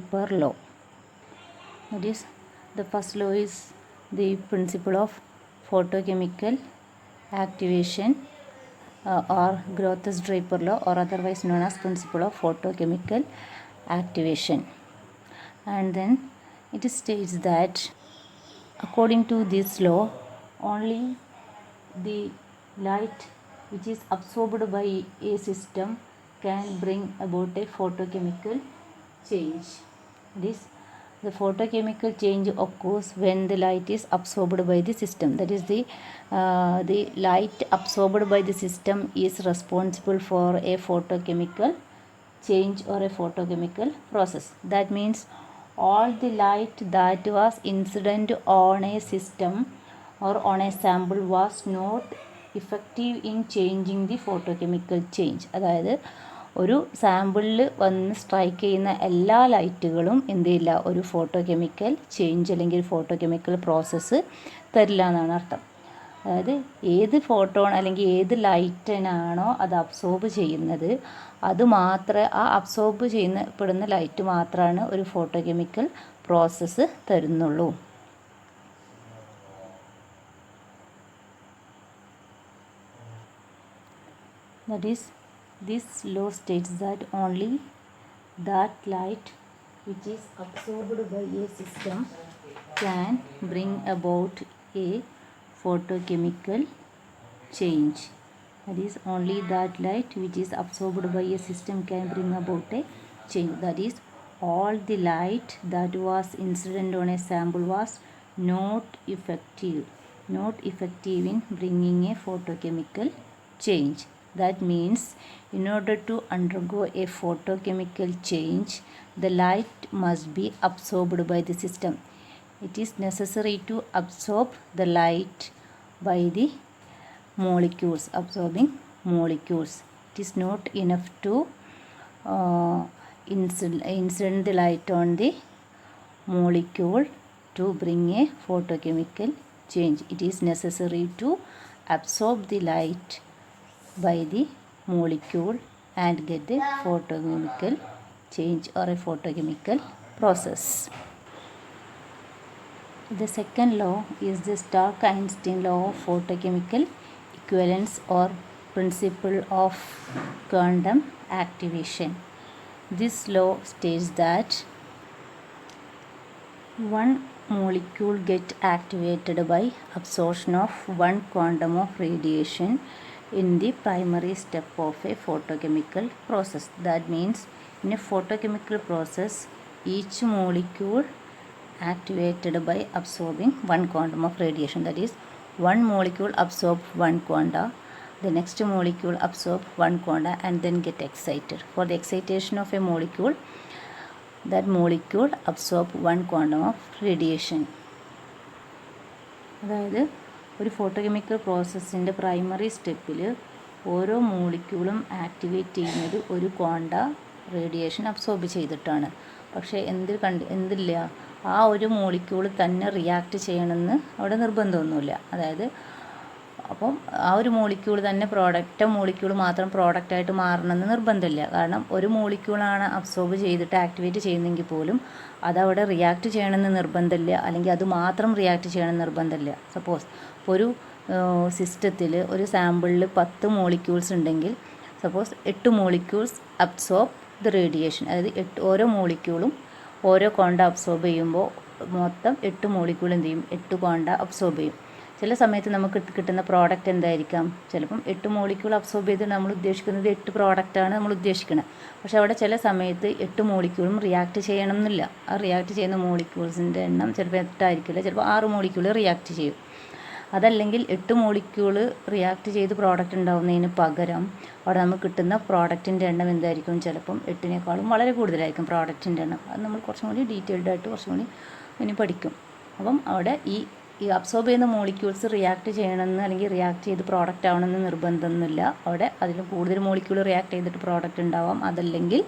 Draper law. That is, the first law is the principle of photochemical activation or Grotthus Draper law, or otherwise known as principle of photochemical activation. And then it states that according to this law, only the light which is absorbed by a system can bring about a photochemical change. This the photochemical change occurs when the light is absorbed by the system. That is, the light absorbed by the system is responsible for a photochemical change or a photochemical process. That means all the light that was incident on a system or on a sample was not effective in changing the photochemical change. അതായത് ഒരു സാമ്പിളിൽ വന്ന് strike ചെയ്യുന്ന എല്ലാ ലൈറ്റുകളും എന്ത് ചെയ്യില്ല, ഒരു ഫോട്ടോകെമിക്കൽ ചേഞ്ച് അല്ലെങ്കിൽ ഫോട്ടോകെമിക്കൽ പ്രോസസ്സ് തരില്ല എന്നാണ് അർത്ഥം. അതായത് ഏത് ഫോട്ടോൺ അല്ലെങ്കിൽ ഏത് ലൈറ്റിനാണോ അത് അബ്സോർബ് ചെയ്യുന്നത്, അത് മാത്രമേ ആ അബ്സോർബ് ചെയ്യപ്പെടുന്ന ലൈറ്റ് മാത്രമാണ് ഒരു ഫോട്ടോകെമിക്കൽ പ്രോസസ്സ് തരുന്നുള്ളൂ. That is, this law states that only that light which is absorbed by a system can bring about a photochemical change. That is, only that light which is absorbed by a system can bring about a change. That is, all the light that was incident on a sample was not effective in bringing a photochemical change. That means, in order to undergo a photochemical change, the light must be absorbed by the system. It is necessary to absorb the light by the molecules, absorbing molecules. It is not enough to incident the light on the molecule to bring a photochemical change. It is necessary to absorb the light by the molecule and get the photochemical change or a photochemical process. The second law is the Stark-Einstein law of photochemical equivalence or principle of quantum activation. This law states that one molecule gets activated by absorption of one quantum of radiation in the primary step of a photochemical process. That means, in a photochemical process, each molecule activated by absorbing one quantum of radiation. That is, one molecule absorb one quanta, the next molecule absorb one quanta and then get excited. For the excitation of a molecule, that molecule absorb one quantum of radiation. അതായത് ഒരു photochemical പ്രോസസ്സിൻ്റെ primary സ്റ്റെപ്പിൽ ഓരോ മോളിക്യൂളും activate ചെയ്യുന്നത് ഒരു quanta radiation absorb ചെയ്തിട്ടാണ്. പക്ഷേ എന്തില്ല, ആ ഒരു മോളിക്യൂൾ തന്നെ റിയാക്ട് ചെയ്യണമെന്ന് അവിടെ നിർബന്ധമൊന്നുമില്ല. അതായത് അപ്പം ആ ഒരു മോളിക്യൂൾ തന്നെ മോളിക്യൂൾ മാത്രം പ്രോഡക്റ്റായിട്ട് മാറണമെന്ന് നിർബന്ധമില്ല. കാരണം ഒരു മോളിക്യൂളാണ് അബ്സോർബ് ചെയ്തിട്ട് ആക്ടിവേറ്റ് ചെയ്യുന്നെങ്കിൽ പോലും അതവിടെ റിയാക്ട് ചെയ്യണമെന്ന് നിർബന്ധമില്ല, അല്ലെങ്കിൽ അത് മാത്രം റിയാക്ട് ചെയ്യണമെന്ന് നിർബന്ധമില്ല. സപ്പോസ് ഇപ്പോൾ ഒരു സിസ്റ്റത്തിൽ ഒരു സാമ്പിളിൽ 10 മോളിക്യൂൾസ് ഉണ്ടെങ്കിൽ suppose 8 molecules absorb the radiation. അതായത് ഓരോ മോളിക്യൂളും ഓരോ ക്വാണ്ട അബ്സോർബ് ചെയ്യുമ്പോൾ മൊത്തം 8 മോളിക്യൂൾ എന്ത് ചെയ്യും, 8 ക്വാണ്ട അബ്സോർബ് ചെയ്യും. ചില സമയത്ത് നമുക്ക് കിട്ടുന്ന പ്രോഡക്റ്റ് എന്തായിരിക്കാം, ചിലപ്പം 8 മോളിക്യൂൾ അബ്സോർബ് ചെയ്ത് നമ്മൾ ഉദ്ദേശിക്കുന്നത് 8 പ്രോഡക്റ്റാണ് നമ്മൾ ഉദ്ദേശിക്കുന്നത്. പക്ഷേ അവിടെ ചില സമയത്ത് 8 മോളിക്യൂളും റിയാക്ട് ചെയ്യണം എന്നില്ല. ആ റിയാക്ട് ചെയ്യുന്ന മോളിക്യൂൾസിൻ്റെ എണ്ണം ചിലപ്പോൾ 8 ആയിരിക്കില്ല, ചിലപ്പോൾ 6 മോളിക്യൂൾ റിയാക്ട് ചെയ്യും. അതല്ലെങ്കിൽ 8 മോളിക്യൂൾ റിയാക്ട് ചെയ്ത് പ്രോഡക്റ്റ് ഉണ്ടാവുന്നതിന് പകരം അവിടെ നമുക്ക് കിട്ടുന്ന പ്രോഡക്റ്റിൻ്റെ എണ്ണം എന്തായിരിക്കും, ചിലപ്പം 8നേക്കാളും വളരെ കൂടുതലായിരിക്കും പ്രോഡക്റ്റിൻ്റെ എണ്ണം. അത് നമ്മൾ കുറച്ചും കൂടി ഡീറ്റെയിൽഡ് ആയിട്ട് കുറച്ചും കൂടി ഇനി പഠിക്കും. അപ്പം അവിടെ ഈ അബ്സോർബ് ചെയ്യുന്ന മോളിക്യൂൾസ് റിയാക്ട് ചെയ്യണമെന്ന് അല്ലെങ്കിൽ റിയാക്ട് ചെയ്ത് പ്രോഡക്റ്റ് ആവണമെന്ന് നിർബന്ധമൊന്നുമില്ല. അവിടെ അതിൽ കൂടുതൽ മോളിക്യൂൾ റിയാക്ട് ചെയ്തിട്ട് പ്രോഡക്റ്റ് ഉണ്ടാവാം. അതല്ലെങ്കിൽ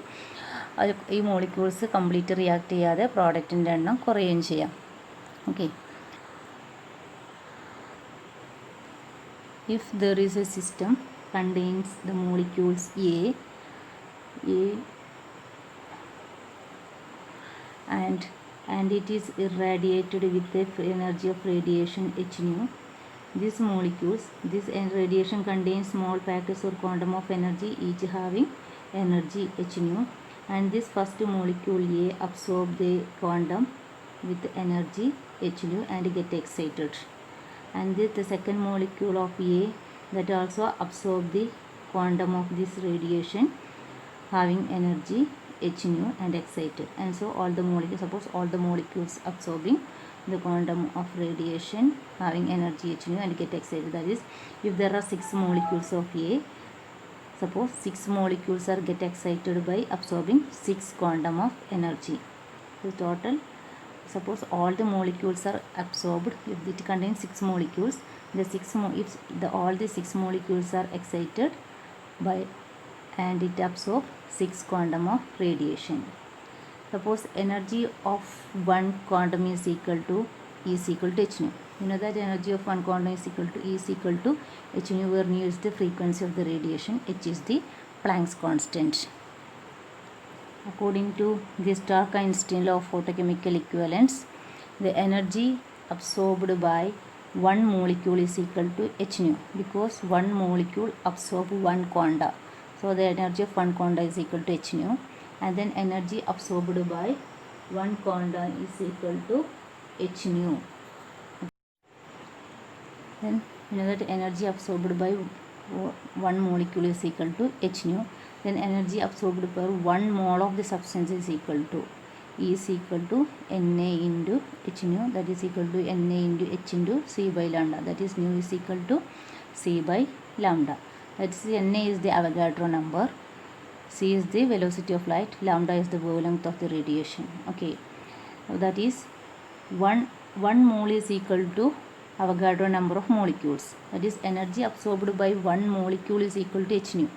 ഈ മോളിക്യൂൾസ് കംപ്ലീറ്റ് റിയാക്ട് ചെയ്യാതെ പ്രോഡക്റ്റിൻ്റെ എണ്ണം കുറയുകയും ചെയ്യാം. Okay, if there is a system contains the molecules A and it is irradiated with the energy of radiation h nu. These molecules, this radiation contains small packets or quantum of energy, each having energy h nu, and this first molecule A absorb the quantum with energy h nu and get excited, and this the second molecule of A that also absorb the quantum of this radiation having energy h nu and excited. And so all the molecules, suppose all the molecules absorbing the quantum of radiation having energy h nu and get excited, that is, if there are 6 molecules of A, suppose 6 molecules are get excited by absorbing 6 quantum of energy. The total, suppose all the molecules are absorbed, if it contains 6 molecules, the all the 6 molecules are excited by and it absorbs 6 quantum of radiation. Suppose energy of one quantum is equal to h nu. You know that energy of one quantum is equal to h nu, where nu is the frequency of the radiation, h is the Planck's constant. According to the Stark-Einstein law of photochemical equivalence, the energy absorbed by one molecule is equal to h nu, because one molecule absorbs one quanta. So the energy of one quanta is equal to h nu, and then energy absorbed by one quanta is equal to h nu. Then you know that energy absorbed by one molecule is equal to h nu. Then energy absorbed per 1 mole of the substance is equal to E is equal to Na into h nu, that is equal to Na into h into c by lambda, that is nu is equal to c by lambda. That is, Na is the Avogadro number, c is the velocity of light, lambda is the wavelength of the radiation. Okay, that is 1 mole is equal to Avogadro number of molecules, that is energy absorbed by one molecule is equal to h nu.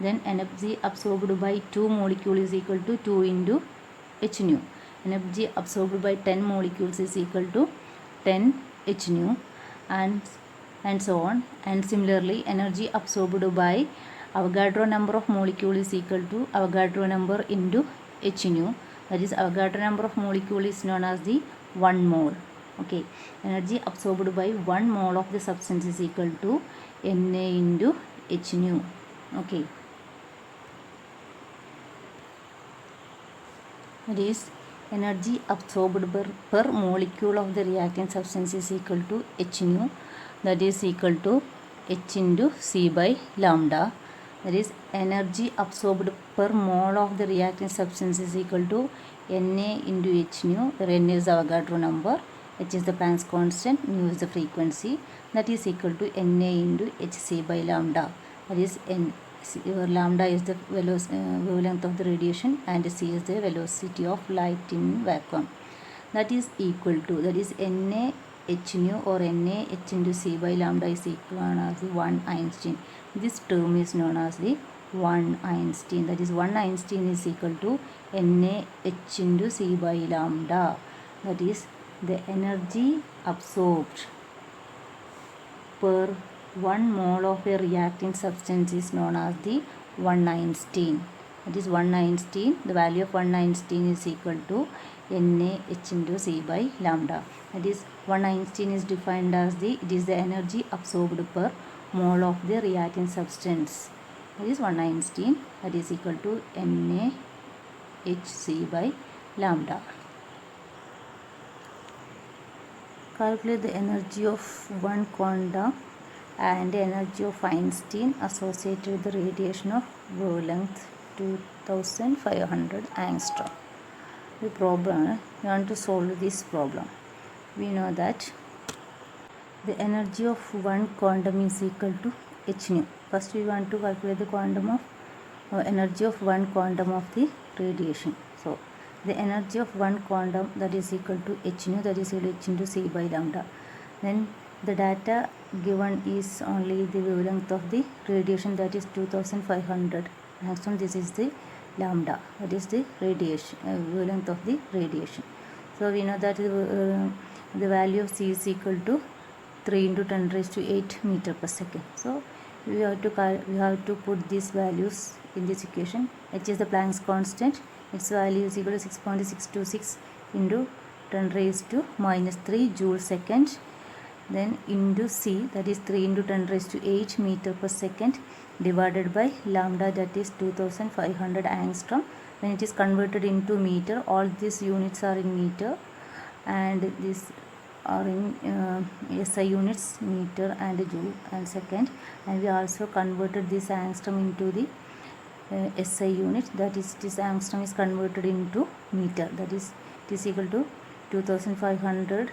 Then energy absorbed by 2 molecules is equal to 2 into h nu. Energy absorbed by 10 molecules is equal to 10 h nu, and so on. And similarly, energy absorbed by Avogadro number of molecule is equal to Avogadro number into h nu, that is Avogadro number of molecule is known as the 1 mole. Okay, energy absorbed by 1 mole of the substance is equal to Na into h nu. Okay, that is energy absorbed per molecule of the reactant substance is equal to h nu, that is equal to h into c by lambda. That is energy absorbed per mole of the reactant substance is equal to Na into h nu, where N is Avogadro number, h is the Planck's constant, nu is the frequency, that is equal to Na into hc by lambda. That is lambda is the wavelength of the radiation and c is the velocity of light in vacuum. That is equal to, that is Na h nu or Na h into c by lambda is equal as the 1 Einstein. This term is known as the 1 Einstein. That is 1 Einstein is equal to Na h into c by lambda. That is the energy absorbed per 1 mole of a reacting substance is known as the 1 Einstein. That is 1 Einstein, the value of 1 Einstein is equal to Na h into c by lambda. That is 1 Einstein is defined as it is the energy absorbed per mole of the reacting substance. That is 1 Einstein, that is equal to Na hc by lambda. Calculate the energy of one quantum and energy of Einstein associated with the radiation of wavelength 2500 angstrom. The problem, we want to solve this problem. We know that the energy of one quantum is equal to h nu. First we want to calculate the quantum of energy of one quantum of the radiation. So the energy of one quantum, that is equal to h nu, that is equal to h into c by lambda. Then the data given is only the wavelength of the radiation, that is 2500 angstrom. This is the lambda, that is the radiation wavelength of the radiation. So we know that the value of c is equal to 3 into 10 raised to 8 meter per second. So we have to put these values in this equation. H is the Planck's constant, its value is equal to 6.626 into 10 raised to minus 3 joule second. Then into C, that is 3 into 10 raised to 8 meter per second, divided by lambda, that is 2500 angstrom. When it is converted into meter, all these units are in meter, and these are in SI units, meter and joule and second. And we also converted this angstrom into the SI unit, that is this angstrom is converted into meter, that is it is equal to 2500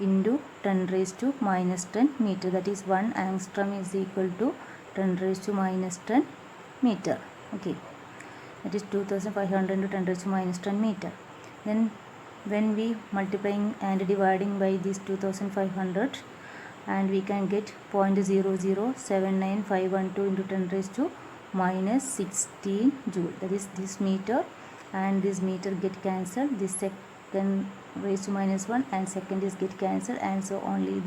into 10 raised to minus 10 meter, that is 1 angstrom is equal to 10 raised to minus 10 meter. Okay, that is 2500 into 10 raised to minus 10 meter. Then when we multiplying and dividing by this 2500, and we can get 0.0079512 into 10 raised to minus 16 joule, that is this meter and this meter get cancelled, this second raised to minus 1 and second is get cancelled, and so only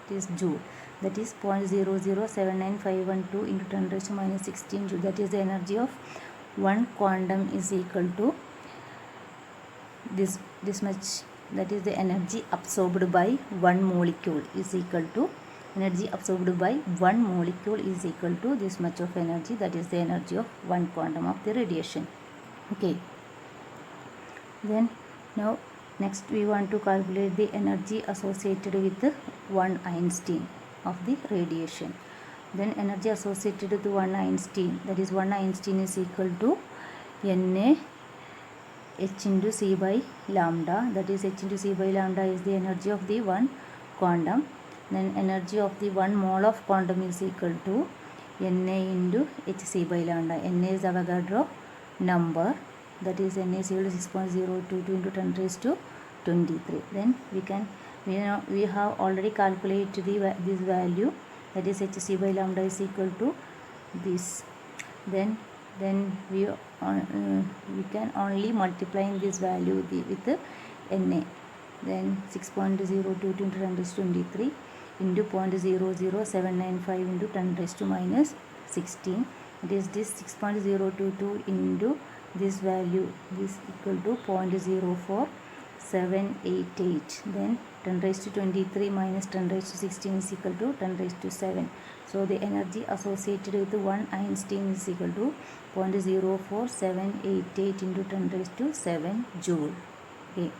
this joule, that is 0.0079512 into 10 raised to minus 16 joule. That is the energy of one quantum is equal to this much, that is the energy absorbed by one molecule is equal to energy absorbed by one molecule is equal to this much of energy, that is the energy of one quantum of the radiation. Okay, then now next we want to calculate the energy associated with one Einstein of the radiation. Then energy associated with one Einstein, that is one Einstein is equal to Na h into c by lambda, that is h into c by lambda is the energy of the one quantum. Then energy of the one mole of quantum is equal to Na into hc by lambda. Na is Avogadro number, that is Na is equal to 6.022 into 10 raised to 23. Then we have already calculated this value, that is hc by lambda is equal to this. Then we can only multiply this value with Na. Then 6.022 into 10 raised to 23 into 0.00795 into 10 raised to minus 16. It is this 6.022 into this value, this equal to 0.04788. Then 10 raised to 23 minus 10 raised to 16 is equal to 10 raised to 7. So the energy associated with one Einstein is equal to 0.04788 into 10 raised to 7 joule. Okay.